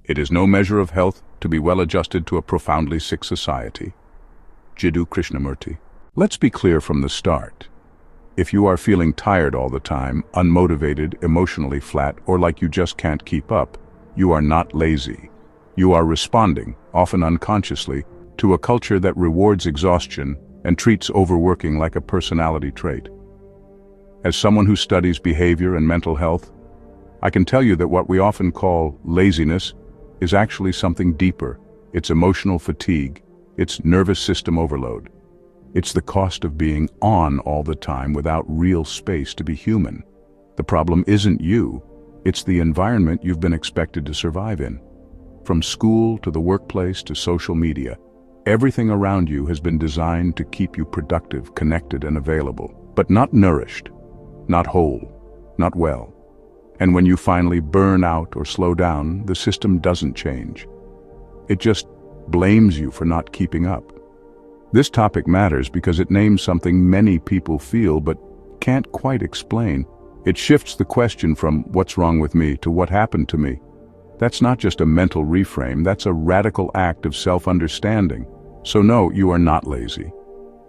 It is no measure of health to be well adjusted to a profoundly sick society. Jiddu Krishnamurti. Let's be clear from the start. If you are feeling tired all the time, unmotivated, emotionally flat, or like you just can't keep up, you are not lazy. You are responding, often unconsciously, to a culture that rewards exhaustion and treats overworking like a personality trait. As someone who studies behavior and mental health, I can tell you that what we often call laziness is actually something deeper. It's emotional fatigue. It's nervous system overload. It's the cost of being on all the time without real space to be human. The problem isn't you, it's the environment you've been expected to survive in. From school to the workplace to social media, everything around you has been designed to keep you productive, connected, and available, but not nourished, not whole, not well. And when you finally burn out or slow down, the system doesn't change. It just blames you for not keeping up. This topic matters because it names something many people feel but can't quite explain. It shifts the question from "what's wrong with me" to "what happened to me." That's not just a mental reframe, that's a radical act of self-understanding. So no, you are not lazy.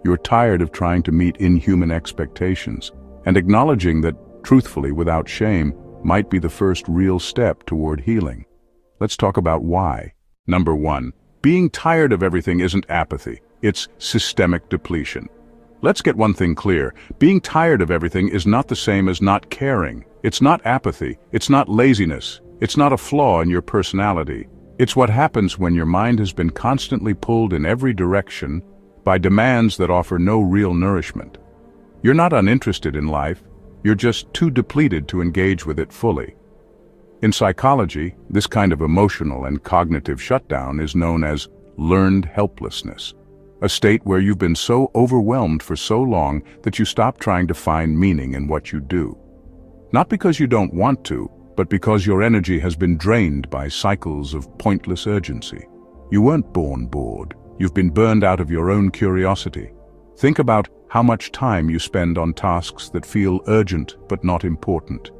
You're tired of trying to meet inhuman expectations, and acknowledging that, truthfully, without shame, might be the first real step toward healing. Let's talk about why. Number 1. Being tired of everything isn't apathy, it's systemic depletion. Let's get one thing clear. Being tired of everything is not the same as not caring. It's not apathy, it's not laziness, it's not a flaw in your personality. It's what happens when your mind has been constantly pulled in every direction by demands that offer no real nourishment. You're not uninterested in life, you're just too depleted to engage with it fully. In psychology, this kind of emotional and cognitive shutdown is known as learned helplessness, a state where you've been so overwhelmed for so long that you stop trying to find meaning in what you do. Not because you don't want to, but because your energy has been drained by cycles of pointless urgency. You weren't born bored, you've been burned out of your own curiosity. Think about how much time you spend on tasks that feel urgent but not important.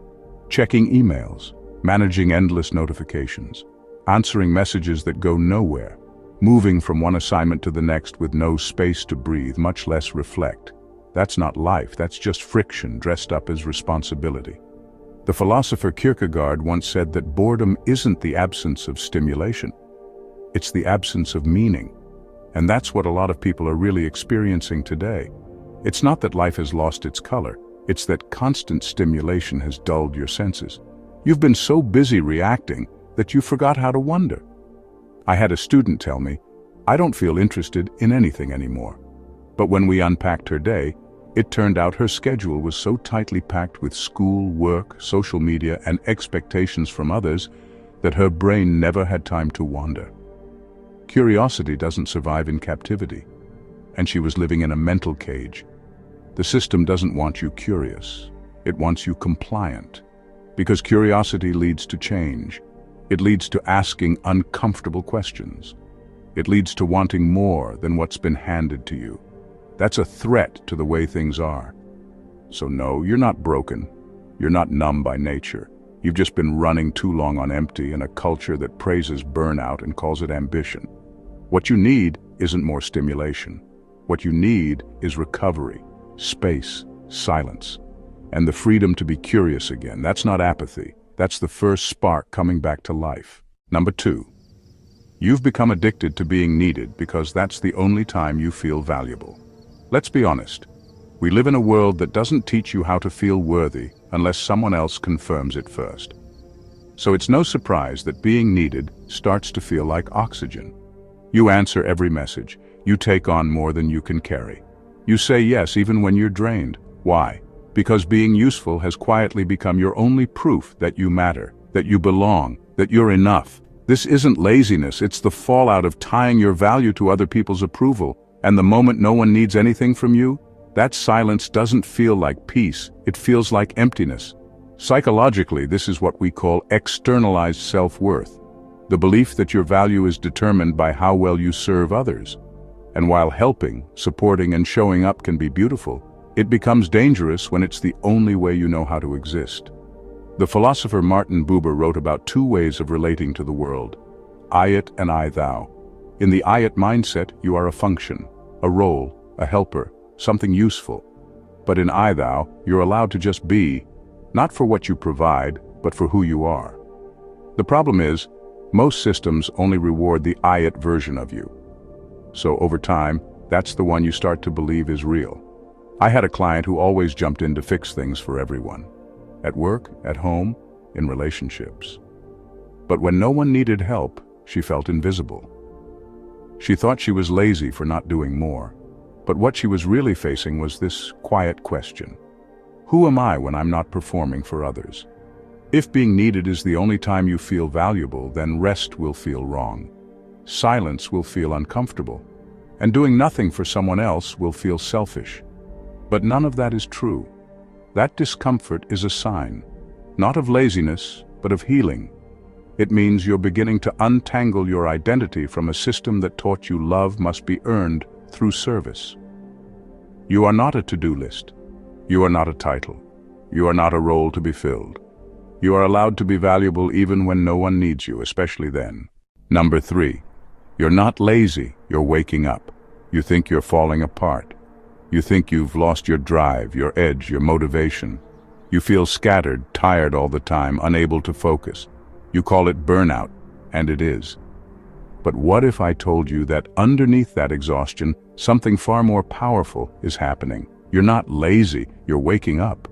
Checking emails, managing endless notifications, answering messages that go nowhere, moving from one assignment to the next with no space to breathe, much less reflect. That's not life, that's just friction dressed up as responsibility. The philosopher Kierkegaard once said that boredom isn't the absence of stimulation, it's the absence of meaning. And that's what a lot of people are really experiencing today. It's not that life has lost its color, it's that constant stimulation has dulled your senses. You've been so busy reacting that you forgot how to wonder. I had a student tell me, "I don't feel interested in anything anymore." But when we unpacked her day, it turned out her schedule was so tightly packed with school, work, social media, and expectations from others that her brain never had time to wander. Curiosity doesn't survive in captivity, and she was living in a mental cage. The system doesn't want you curious, it wants you compliant. Because curiosity leads to change. It leads to asking uncomfortable questions. It leads to wanting more than what's been handed to you. That's a threat to the way things are. So no, you're not broken. You're not numb by nature. You've just been running too long on empty in a culture that praises burnout and calls it ambition. What you need isn't more stimulation. What you need is recovery, space, silence, and the freedom to be curious again. That's not apathy. That's the first spark coming back to life. Number 2. You've become addicted to being needed because that's the only time you feel valuable. Let's be honest. We live in a world that doesn't teach you how to feel worthy unless someone else confirms it first. So it's no surprise that being needed starts to feel like oxygen. You answer every message. You take on more than you can carry. You say yes even when you're drained. Why? Because being useful has quietly become your only proof that you matter, that you belong, that you're enough. This isn't laziness, it's the fallout of tying your value to other people's approval. And the moment no one needs anything from you, that silence doesn't feel like peace, it feels like emptiness. Psychologically, this is what we call externalized self-worth. The belief that your value is determined by how well you serve others. And while helping, supporting, and showing up can be beautiful, it becomes dangerous when it's the only way you know how to exist. The philosopher Martin Buber wrote about 2 ways of relating to the world: I it and I thou. In the I it mindset, you are a function, a role, a helper, something useful. But in I thou, you're allowed to just be, not for what you provide, but for who you are. The problem is, most systems only reward the I it version of you. So over time, that's the one you start to believe is real. I had a client who always jumped in to fix things for everyone. At work, at home, in relationships. But when no one needed help, she felt invisible. She thought she was lazy for not doing more. But what she was really facing was this quiet question. Who am I when I'm not performing for others? If being needed is the only time you feel valuable, then rest will feel wrong. Silence will feel uncomfortable. And doing nothing for someone else will feel selfish. But none of that is true. That discomfort is a sign, not of laziness, but of healing. It means you're beginning to untangle your identity from a system that taught you love must be earned through service. You are not a to-do list. You are not a title. You are not a role to be filled. You are allowed to be valuable even when no one needs you, especially then. Number 3. You're not lazy, you're waking up. You think you're falling apart. You think you've lost your drive, your edge, your motivation. You feel scattered, tired all the time, unable to focus. You call it burnout, and it is. But what if I told you that underneath that exhaustion, something far more powerful is happening? You're not lazy, you're waking up.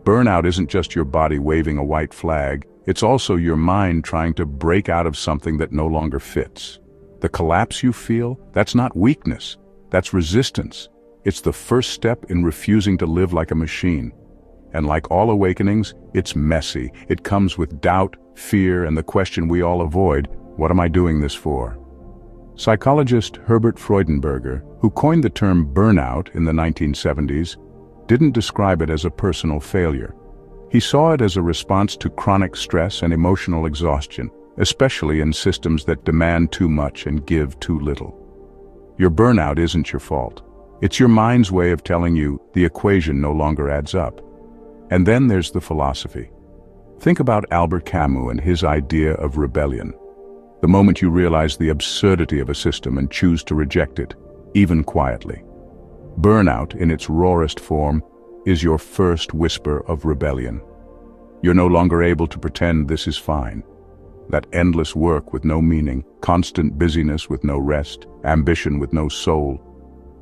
Burnout isn't just your body waving a white flag, it's also your mind trying to break out of something that no longer fits. The collapse you feel, that's not weakness, that's resistance. It's the first step in refusing to live like a machine. And like all awakenings, it's messy. It comes with doubt, fear, and the question we all avoid, what am I doing this for? Psychologist Herbert Freudenberger, who coined the term burnout in the 1970s, didn't describe it as a personal failure. He saw it as a response to chronic stress and emotional exhaustion, especially in systems that demand too much and give too little. Your burnout isn't your fault. It's your mind's way of telling you the equation no longer adds up. And then there's the philosophy. Think about Albert Camus and his idea of rebellion. The moment you realize the absurdity of a system and choose to reject it, even quietly. Burnout, in its rawest form, is your first whisper of rebellion. You're no longer able to pretend this is fine. That endless work with no meaning, constant busyness with no rest, ambition with no soul,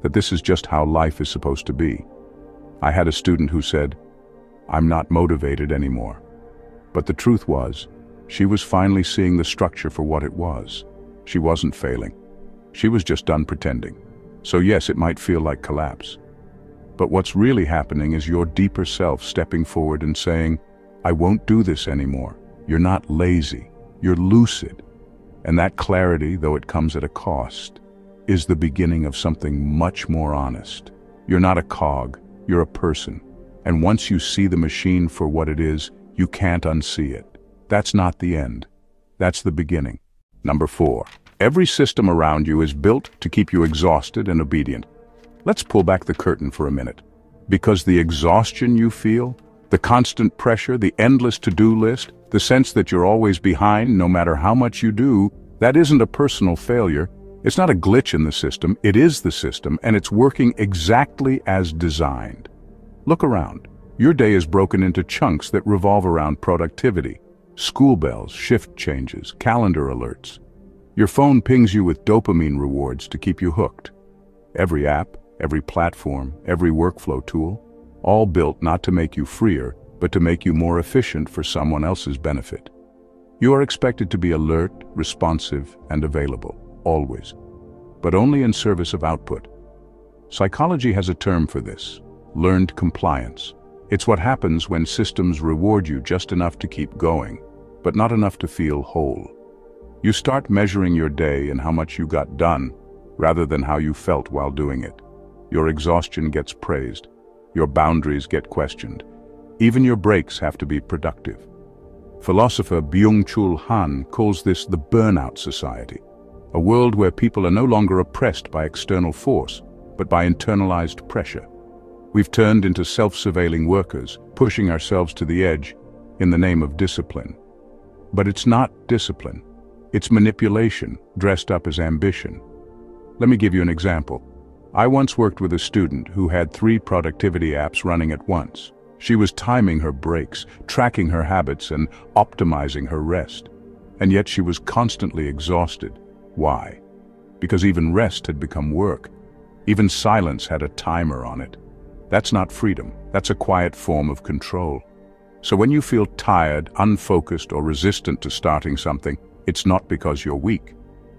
that this is just how life is supposed to be. I had a student who said, "I'm not motivated anymore." But the truth was, she was finally seeing the structure for what it was. She wasn't failing. She was just done pretending. So yes, it might feel like collapse. But what's really happening is your deeper self stepping forward and saying, I won't do this anymore. You're not lazy. You're lucid. And that clarity, though it comes at a cost, is the beginning of something much more honest. You're not a cog. You're a person. And once you see the machine for what it is, you can't unsee it. That's not the end. That's the beginning. Number 4. Every system around you is built to keep you exhausted and obedient. Let's pull back the curtain for a minute. Because the exhaustion you feel, the constant pressure, the endless to-do list, the sense that you're always behind no matter how much you do, that isn't a personal failure. It's not a glitch in the system. It is the system, and it's working exactly as designed. Look around. Your day is broken into chunks that revolve around productivity. School bells, shift changes, calendar alerts. Your phone pings you with dopamine rewards to keep you hooked. Every app, every platform, every workflow tool, all built not to make you freer, but to make you more efficient for someone else's benefit. You are expected to be alert, responsive, and available, always, but only in service of output. Psychology has a term for this: learned compliance. It's what happens when systems reward you just enough to keep going, but not enough to feel whole. You start measuring your day and how much you got done, rather than how you felt while doing it. Your exhaustion gets praised. Your boundaries get questioned. Even your breaks have to be productive. Philosopher Byung-Chul Han calls this the Burnout Society, a world where people are no longer oppressed by external force, but by internalized pressure. We've turned into self-surveilling workers, pushing ourselves to the edge in the name of discipline. But it's not discipline. It's manipulation, dressed up as ambition. Let me give you an example. I once worked with a student who had 3 productivity apps running at once. She was timing her breaks, tracking her habits, and optimizing her rest. And yet she was constantly exhausted. Why? Because even rest had become work. Even silence had a timer on it. That's not freedom. That's a quiet form of control. So when you feel tired, unfocused, or resistant to starting something, it's not because you're weak.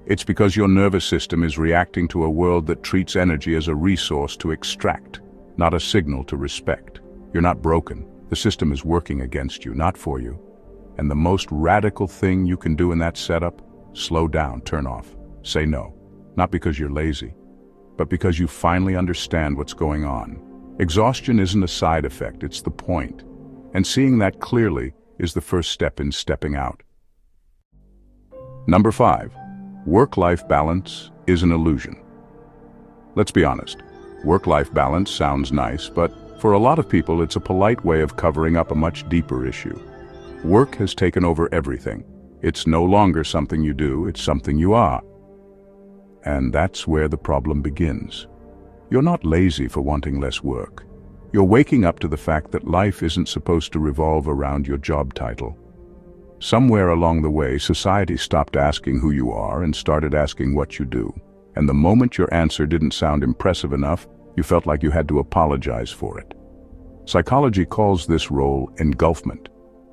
It's because your nervous system is reacting to a world that treats energy as a resource to extract, not a signal to respect. You're not broken. The system is working against you, not for you. And the most radical thing you can do in that setup, slow down, turn off, say no. Not because you're lazy, but because you finally understand what's going on. Exhaustion isn't a side effect, it's the point. And seeing that clearly is the first step in stepping out. Number 5. Work-life balance is an illusion. Let's be honest. Work-life balance sounds nice, but for a lot of people it's a polite way of covering up a much deeper issue. Work has taken over everything. It's no longer something you do, it's something you are. And that's where the problem begins. You're not lazy for wanting less work. You're waking up to the fact that life isn't supposed to revolve around your job title. Somewhere along the way, society stopped asking who you are and started asking what you do. And the moment your answer didn't sound impressive enough, you felt like you had to apologize for it. Psychology calls this role engulfment.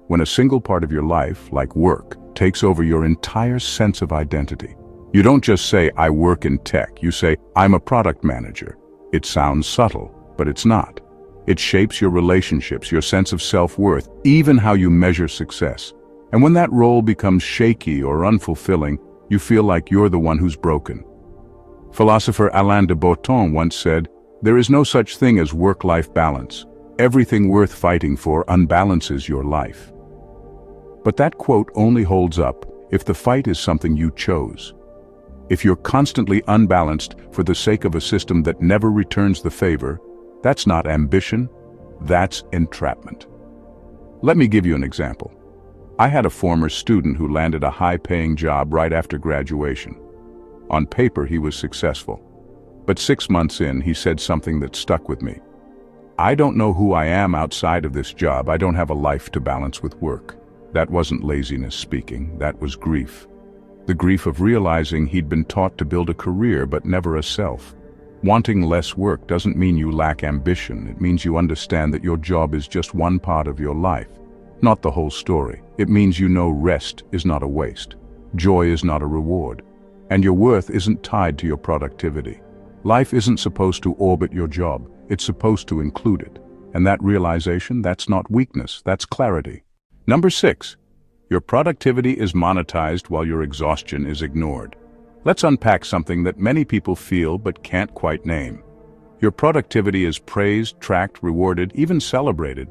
When a single part of your life, like work, takes over your entire sense of identity. You don't just say, I work in tech. You say, I'm a product manager. It sounds subtle, but it's not. It shapes your relationships, your sense of self-worth, even how you measure success. And when that role becomes shaky or unfulfilling, you feel like you're the one who's broken. Philosopher Alain de Botton once said, there is no such thing as work-life balance. Everything worth fighting for unbalances your life. But that quote only holds up if the fight is something you chose. If you're constantly unbalanced for the sake of a system that never returns the favor, that's not ambition, that's entrapment. Let me give you an example. I had a former student who landed a high-paying job right after graduation. On paper, he was successful. But 6 months in, he said something that stuck with me. I don't know who I am outside of this job. I don't have a life to balance with work. That wasn't laziness speaking, that was grief. The grief of realizing he'd been taught to build a career but never a self. Wanting less work doesn't mean you lack ambition. It means you understand that your job is just one part of your life, not the whole story. It means you know rest is not a waste. Joy is not a reward. And your worth isn't tied to your productivity. Life isn't supposed to orbit your job. It's supposed to include it. And that realization, that's not weakness, that's clarity. Number 6. Your productivity is monetized while your exhaustion is ignored. Let's unpack something that many people feel but can't quite name. Your productivity is praised, tracked, rewarded, even celebrated.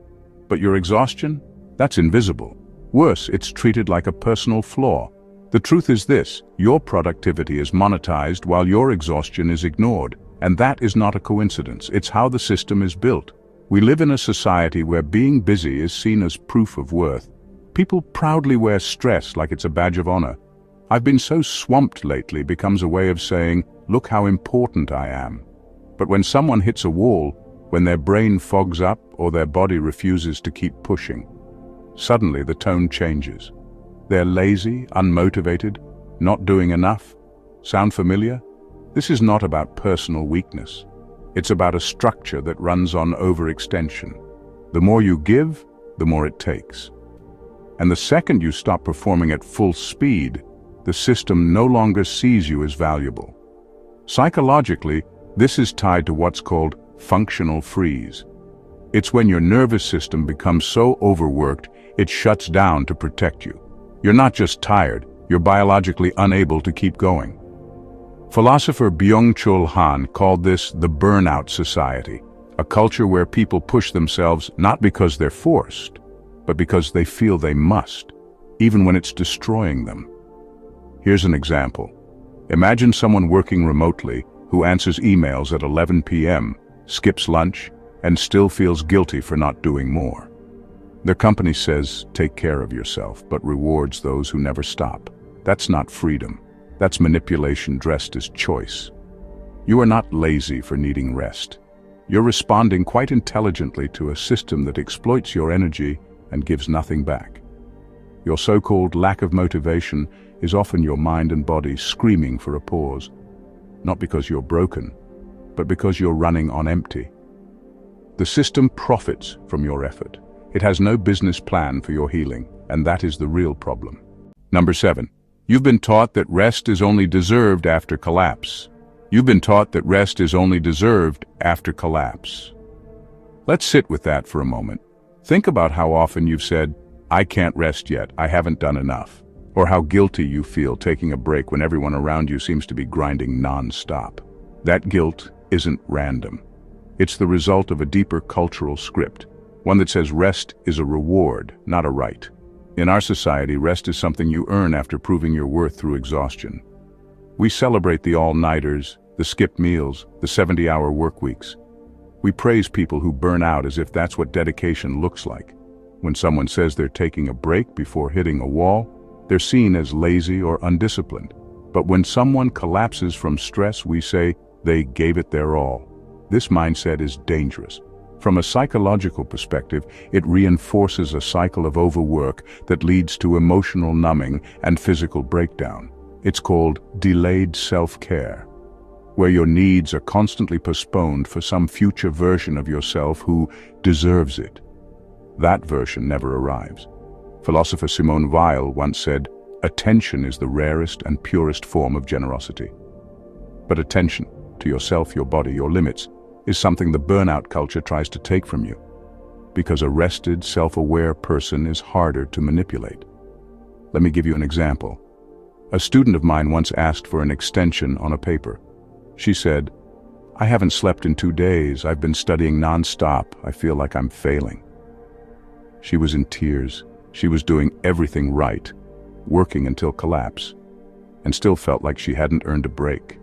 But your exhaustion? That's invisible. Worse, it's treated like a personal flaw. The truth is this: your productivity is monetized while your exhaustion is ignored. And that is not a coincidence. It's how the system is built. We live in a society where being busy is seen as proof of worth. People proudly wear stress like it's a badge of honor. I've been so swamped lately becomes a way of saying, look how important I am. But when someone hits a wall, when their brain fogs up or their body refuses to keep pushing, suddenly the tone changes. They're lazy, unmotivated, not doing enough. Sound familiar? This is not about personal weakness. It's about a structure that runs on overextension. The more you give, the more it takes. And the second you stop performing at full speed, the system no longer sees you as valuable. Psychologically, this is tied to what's called functional freeze. It's when your nervous system becomes so overworked, it shuts down to protect you. You're not just tired, you're biologically unable to keep going. Philosopher Byung-Chul Han called this the Burnout Society, a culture where people push themselves not because they're forced, but because they feel they must, even when it's destroying them. Here's an example. Imagine someone working remotely who answers emails at 11 p.m., skips lunch, and still feels guilty for not doing more. Their company says, take care of yourself, but rewards those who never stop. That's not freedom. That's manipulation dressed as choice. You are not lazy for needing rest. You're responding quite intelligently to a system that exploits your energy and gives nothing back. Your so-called lack of motivation is often your mind and body screaming for a pause, not because you're broken, but because you're running on empty. The system profits from your effort. It has no business plan for your healing, and that is the real problem. Number 7. You've been taught that rest is only deserved after collapse. You've been taught that rest is only deserved after collapse. Let's sit with that for a moment. Think about how often you've said, "I can't rest yet, I haven't done enough," or how guilty you feel taking a break when everyone around you seems to be grinding non-stop. That guilt isn't random. It's the result of a deeper cultural script, one that says rest is a reward, not a right. In our society, rest is something you earn after proving your worth through exhaustion. We celebrate the all-nighters, the skipped meals, the 70-hour work weeks. We praise people who burn out as if that's what dedication looks like. When someone says they're taking a break before hitting a wall, they're seen as lazy or undisciplined. But when someone collapses from stress, we say they gave it their all. This mindset is dangerous. From a psychological perspective, it reinforces a cycle of overwork that leads to emotional numbing and physical breakdown. It's called delayed self-care, where your needs are constantly postponed for some future version of yourself who deserves it. That version never arrives. Philosopher Simone Weil once said, "Attention is the rarest and purest form of generosity." But attention to yourself, your body, your limits, is something the burnout culture tries to take from you, because a rested, self-aware person is harder to manipulate. Let me give you an example. A student of mine once asked for an extension on a paper. She said, "I haven't slept in 2 days. I've been studying non-stop. I feel like I'm failing." She was in tears. She was doing everything right, working until collapse, and still felt like she hadn't earned a break.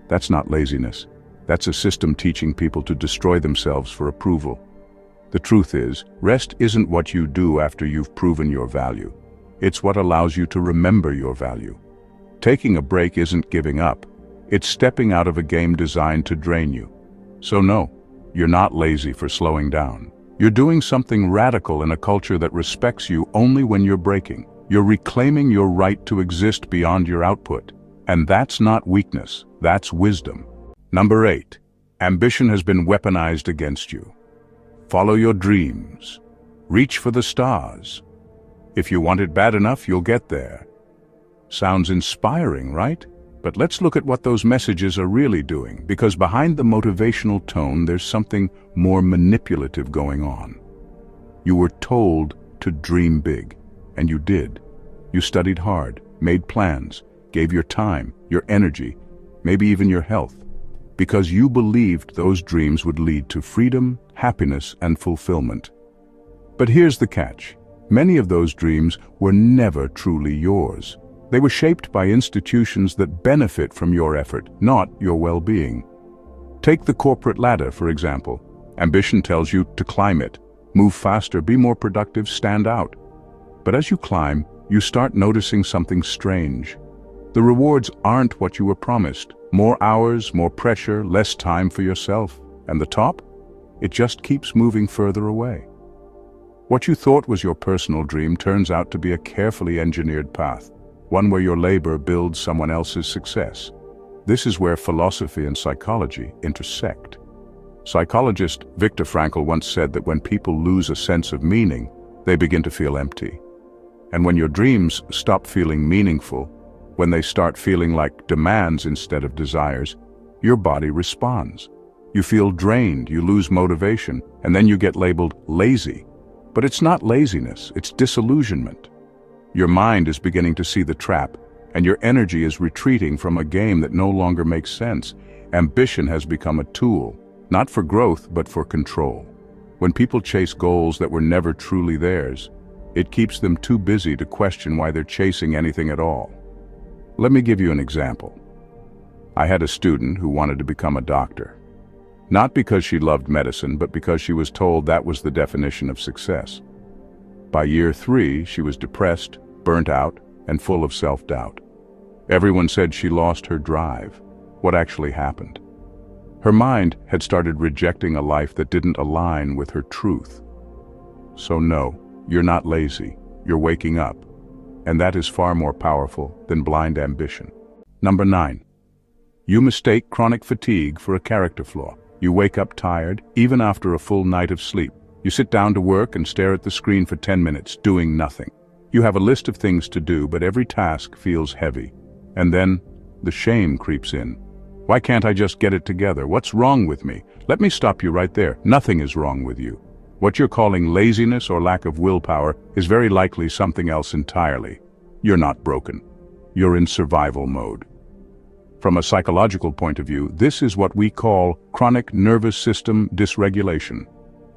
That's not laziness. That's a system teaching people to destroy themselves for approval. The truth is, rest isn't what you do after you've proven your value. It's what allows you to remember your value. Taking a break isn't giving up. It's stepping out of a game designed to drain you. So no, you're not lazy for slowing down. You're doing something radical in a culture that respects you only when you're breaking. You're reclaiming your right to exist beyond your output. And that's not weakness, that's wisdom. Number 8. Ambition has been weaponized against you. Follow your dreams. Reach for the stars. If you want it bad enough, you'll get there. Sounds inspiring, right? But let's look at what those messages are really doing, because behind the motivational tone, there's something more manipulative going on. You were told to dream big, and you did. You studied hard, made plans, gave your time, your energy, maybe even your health, because you believed those dreams would lead to freedom, happiness, and fulfillment. But here's the catch. Many of those dreams were never truly yours. They were shaped by institutions that benefit from your effort, not your well-being. Take the corporate ladder, for example. Ambition tells you to climb it, move faster, be more productive, stand out. But as you climb, you start noticing something strange. The rewards aren't what you were promised. More hours, more pressure, less time for yourself. And the top? It just keeps moving further away. What you thought was your personal dream turns out to be a carefully engineered path, one where your labor builds someone else's success. This is where philosophy and psychology intersect. Psychologist Viktor Frankl once said that when people lose a sense of meaning, they begin to feel empty. And when your dreams stop feeling meaningful, when they start feeling like demands instead of desires, your body responds. You feel drained, you lose motivation, and then you get labeled lazy. But it's not laziness, it's disillusionment. Your mind is beginning to see the trap, and your energy is retreating from a game that no longer makes sense. Ambition has become a tool, not for growth, but for control. When people chase goals that were never truly theirs, it keeps them too busy to question why they're chasing anything at all. Let me give you an example. I had a student who wanted to become a doctor. Not because she loved medicine, but because she was told that was the definition of success. By year 3, she was depressed, burnt out, and full of self-doubt. Everyone said she lost her drive. What actually happened? Her mind had started rejecting a life that didn't align with her truth. So no, you're not lazy, you're waking up. And that is far more powerful than blind ambition. Number 9. You mistake chronic fatigue for a character flaw. You wake up tired, even after a full night of sleep. You sit down to work and stare at the screen for 10 minutes, doing nothing. You have a list of things to do, but every task feels heavy. And then, the shame creeps in. Why can't I just get it together? What's wrong with me? Let me stop you right there. Nothing is wrong with you. What you're calling laziness or lack of willpower is very likely something else entirely. You're not broken. You're in survival mode. From a psychological point of view, this is what we call chronic nervous system dysregulation.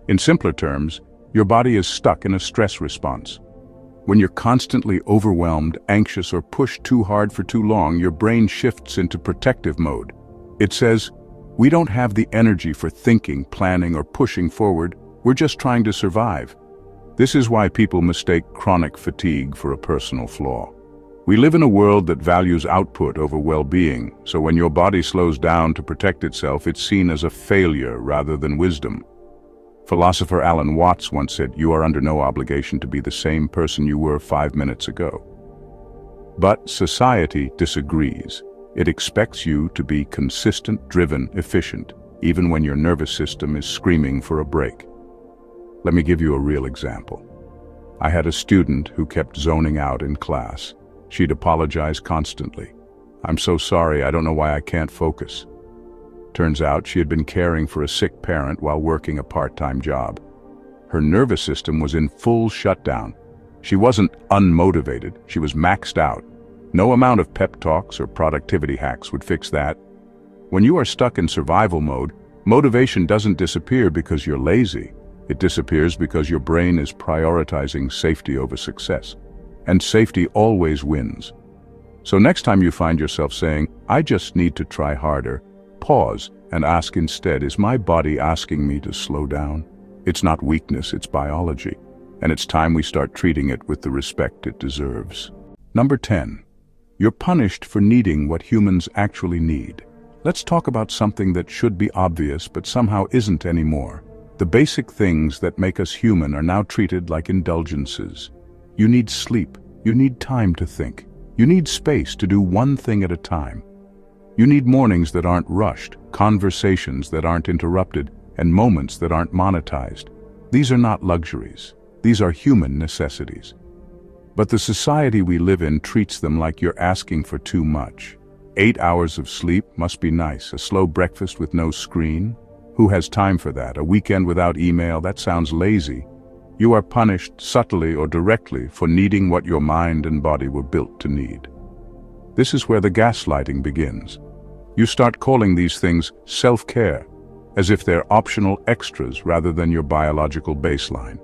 In simpler terms, your body is stuck in a stress response. When you're constantly overwhelmed, anxious, or pushed too hard for too long, your brain shifts into protective mode. It says, we don't have the energy for thinking, planning, or pushing forward. We're just trying to survive. This is why people mistake chronic fatigue for a personal flaw. We live in a world that values output over well-being, so when your body slows down to protect itself, it's seen as a failure rather than wisdom. Philosopher Alan Watts once said, "You are under no obligation to be the same person you were 5 minutes ago." But society disagrees. It expects you to be consistent, driven, efficient, even when your nervous system is screaming for a break. Let me give you a real example. I had a student who kept zoning out in class. She'd apologize constantly. "I'm so sorry, I don't know why I can't focus." Turns out she had been caring for a sick parent while working a part-time job. Her nervous system was in full shutdown. She wasn't unmotivated, she was maxed out. No amount of pep talks or productivity hacks would fix that. When you are stuck in survival mode, motivation doesn't disappear because you're lazy. It disappears because your brain is prioritizing safety over success. And safety always wins. So next time you find yourself saying, "I just need to try harder," pause and ask instead, is my body asking me to slow down? It's not weakness, it's biology. And it's time we start treating it with the respect it deserves. Number 10. You're punished for needing what humans actually need. Let's talk about something that should be obvious but somehow isn't anymore. The basic things that make us human are now treated like indulgences. You need sleep. You need time to think. You need space to do one thing at a time. You need mornings that aren't rushed, conversations that aren't interrupted, and moments that aren't monetized. These are not luxuries. These are human necessities. But the society we live in treats them like you're asking for too much. 8 hours of sleep must be nice. A slow breakfast with no screen? Who has time for that? A weekend without email? That sounds lazy. You are punished subtly or directly for needing what your mind and body were built to need. This is where the gaslighting begins. You start calling these things self-care, as if they're optional extras rather than your biological baseline.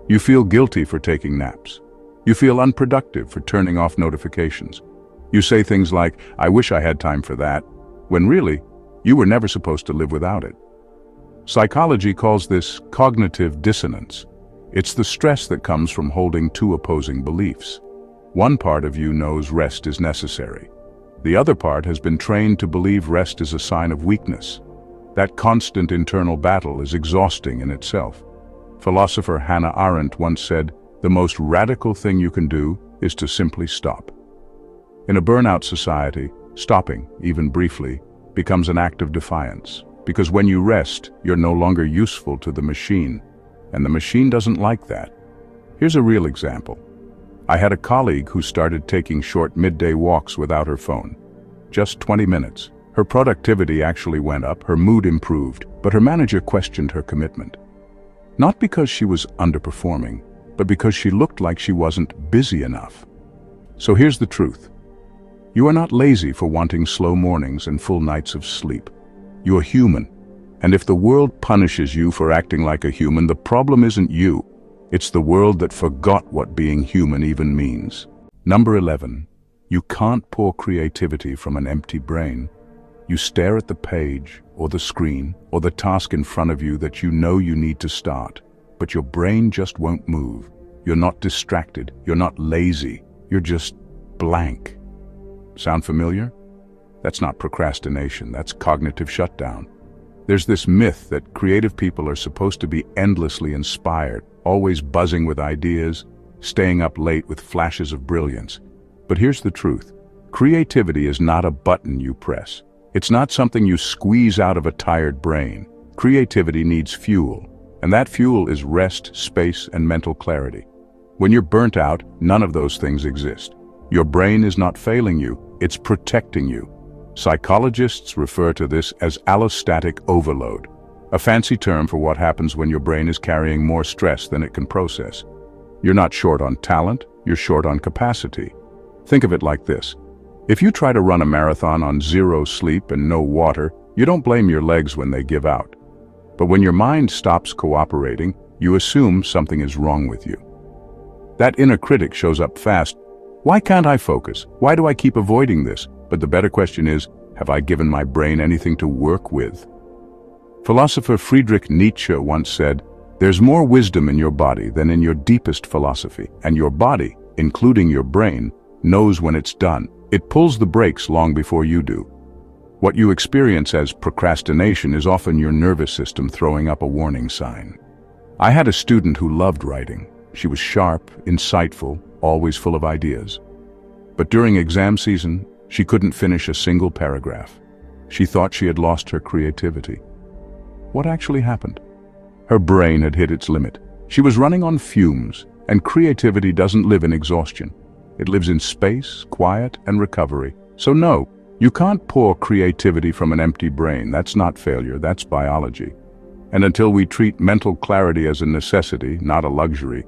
You feel guilty for taking naps. You feel unproductive for turning off notifications. You say things like, "I wish I had time for that," when really, you were never supposed to live without it. Psychology calls this cognitive dissonance. It's the stress that comes from holding two opposing beliefs. One part of you knows rest is necessary. The other part has been trained to believe rest is a sign of weakness. That constant internal battle is exhausting in itself. Philosopher Hannah Arendt once said, "The most radical thing you can do is to simply stop." In a burnout society, stopping, even briefly, becomes an act of defiance. Because when you rest, you're no longer useful to the machine. And the machine doesn't like that. Here's a real example. I had a colleague who started taking short midday walks without her phone. Just 20 minutes. Her productivity actually went up, her mood improved, but her manager questioned her commitment. Not because she was underperforming, but because she looked like she wasn't busy enough. So here's the truth. You are not lazy for wanting slow mornings and full nights of sleep. You're human. And if the world punishes you for acting like a human, the problem isn't you. It's the world that forgot what being human even means. Number 11. You can't pour creativity from an empty brain. You stare at the page, or the screen, or the task in front of you that you know you need to start, but your brain just won't move. You're not distracted. You're not lazy. You're just blank. Sound familiar? That's not procrastination, that's cognitive shutdown. There's this myth that creative people are supposed to be endlessly inspired, always buzzing with ideas, staying up late with flashes of brilliance. But here's the truth. Creativity is not a button you press. It's not something you squeeze out of a tired brain. Creativity needs fuel, and that fuel is rest, space, and mental clarity. When you're burnt out, none of those things exist. Your brain is not failing you, it's protecting you. Psychologists refer to this as allostatic overload, a fancy term for what happens when your brain is carrying more stress than it can process. You're not short on talent, you're short on capacity. Think of it like this. If you try to run a marathon on 0 sleep and no water, you don't blame your legs when they give out. But when your mind stops cooperating, you assume something is wrong with you. That inner critic shows up fast. Why can't I focus? Why do I keep avoiding this? But the better question is, have I given my brain anything to work with? Philosopher Friedrich Nietzsche once said, "There's more wisdom in your body than in your deepest philosophy, and your body, including your brain, knows when it's done. It pulls the brakes long before you do." What you experience as procrastination is often your nervous system throwing up a warning sign. I had a student who loved writing. She was sharp, insightful, always full of ideas. But during exam season, she couldn't finish a single paragraph. She thought she had lost her creativity. What actually happened? Her brain had hit its limit. She was running on fumes, and creativity doesn't live in exhaustion. It lives in space, quiet, and recovery. So no, you can't pour creativity from an empty brain. That's not failure, that's biology. And until we treat mental clarity as a necessity, not a luxury,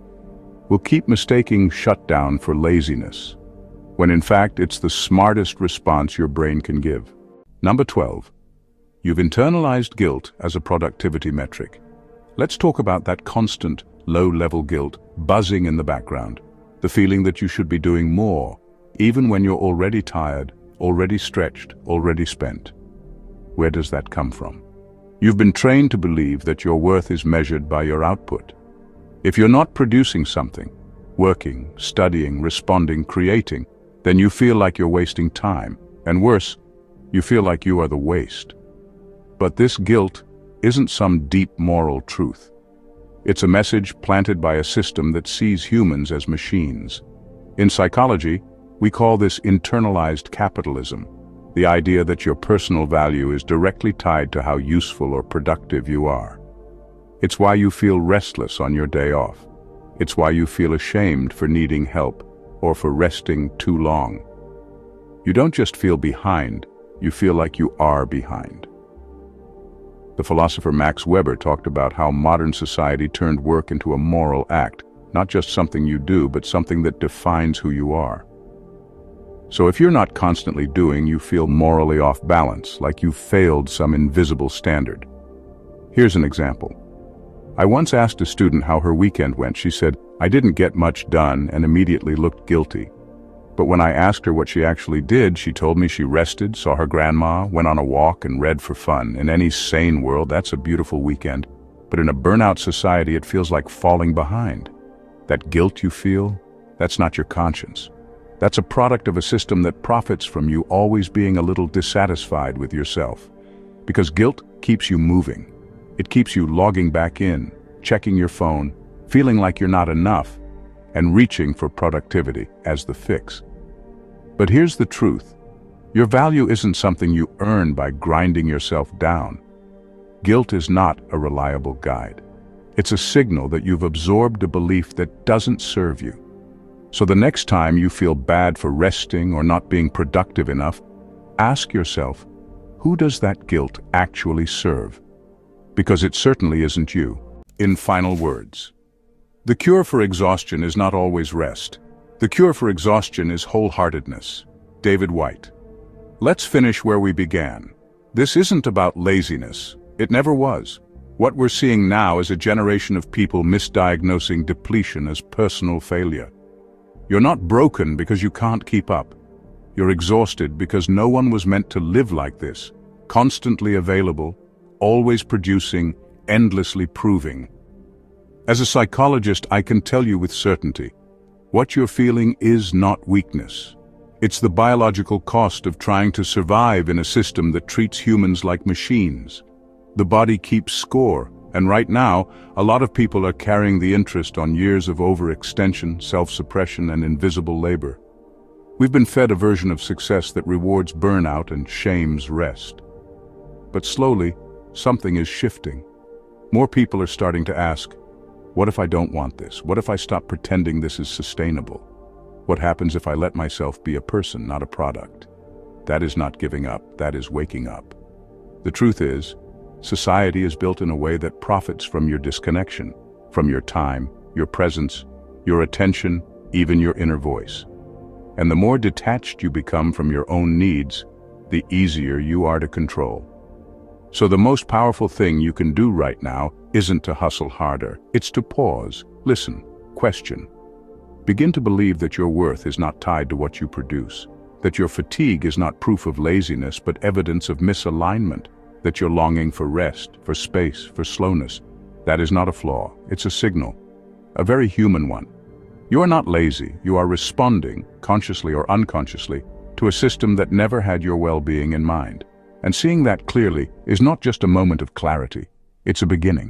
we'll keep mistaking shutdown for laziness, when in fact it's the smartest response your brain can give. Number 12. You've internalized guilt as a productivity metric. Let's talk about that constant, low-level guilt buzzing in the background. The feeling that you should be doing more, even when you're already tired, already stretched, already spent. Where does that come from? You've been trained to believe that your worth is measured by your output. If you're not producing something, working, studying, responding, creating, then you feel like you're wasting time, and worse, you feel like you are the waste. But this guilt isn't some deep moral truth. It's a message planted by a system that sees humans as machines. In psychology, we call this internalized capitalism, the idea that your personal value is directly tied to how useful or productive you are. It's why you feel restless on your day off. It's why you feel ashamed for needing help or for resting too long. You don't just feel behind, you feel like you are behind. The philosopher Max Weber talked about how modern society turned work into a moral act, not just something you do, but something that defines who you are. So if you're not constantly doing, you feel morally off balance, like you've failed some invisible standard. Here's an example. I once asked a student how her weekend went. She said, "I didn't get much done," and immediately looked guilty. But when I asked her what she actually did, she told me she rested, saw her grandma, went on a walk, and read for fun. In any sane world, that's a beautiful weekend. But in a burnout society, it feels like falling behind. That guilt you feel, that's not your conscience. That's a product of a system that profits from you always being a little dissatisfied with yourself. Because guilt keeps you moving. It keeps you logging back in, checking your phone, feeling like you're not enough, and reaching for productivity as the fix. But here's the truth. Your value isn't something you earn by grinding yourself down. Guilt is not a reliable guide. It's a signal that you've absorbed a belief that doesn't serve you. So the next time you feel bad for resting or not being productive enough, ask yourself, who does that guilt actually serve? Because it certainly isn't you. In final words, the cure for exhaustion is not always rest. The cure for exhaustion is wholeheartedness. David White. Let's finish where we began. This isn't about laziness. It never was. What we're seeing now is a generation of people misdiagnosing depletion as personal failure. You're not broken because you can't keep up. You're exhausted because no one was meant to live like this, constantly available, always producing, endlessly proving. As a psychologist, I can tell you with certainty, what you're feeling is not weakness. It's the biological cost of trying to survive in a system that treats humans like machines. The body keeps score, and right now, a lot of people are carrying the interest on years of overextension, self-suppression, and invisible labor. We've been fed a version of success that rewards burnout and shames rest. But slowly, something is shifting. More people are starting to ask, what if I don't want this? What if I stop pretending this is sustainable? What happens if I let myself be a person, not a product? That is not giving up, that is waking up. The truth is, society is built in a way that profits from your disconnection, from your time, your presence, your attention, even your inner voice. And the more detached you become from your own needs, the easier you are to control. So the most powerful thing you can do right now isn't to hustle harder. It's to pause, listen, question. Begin to believe that your worth is not tied to what you produce, that your fatigue is not proof of laziness but evidence of misalignment, that you're longing for rest, for space, for slowness. That is not a flaw, it's a signal, a very human one. You are not lazy, you are responding, consciously or unconsciously, to a system that never had your well-being in mind. And seeing that clearly is not just a moment of clarity, it's a beginning.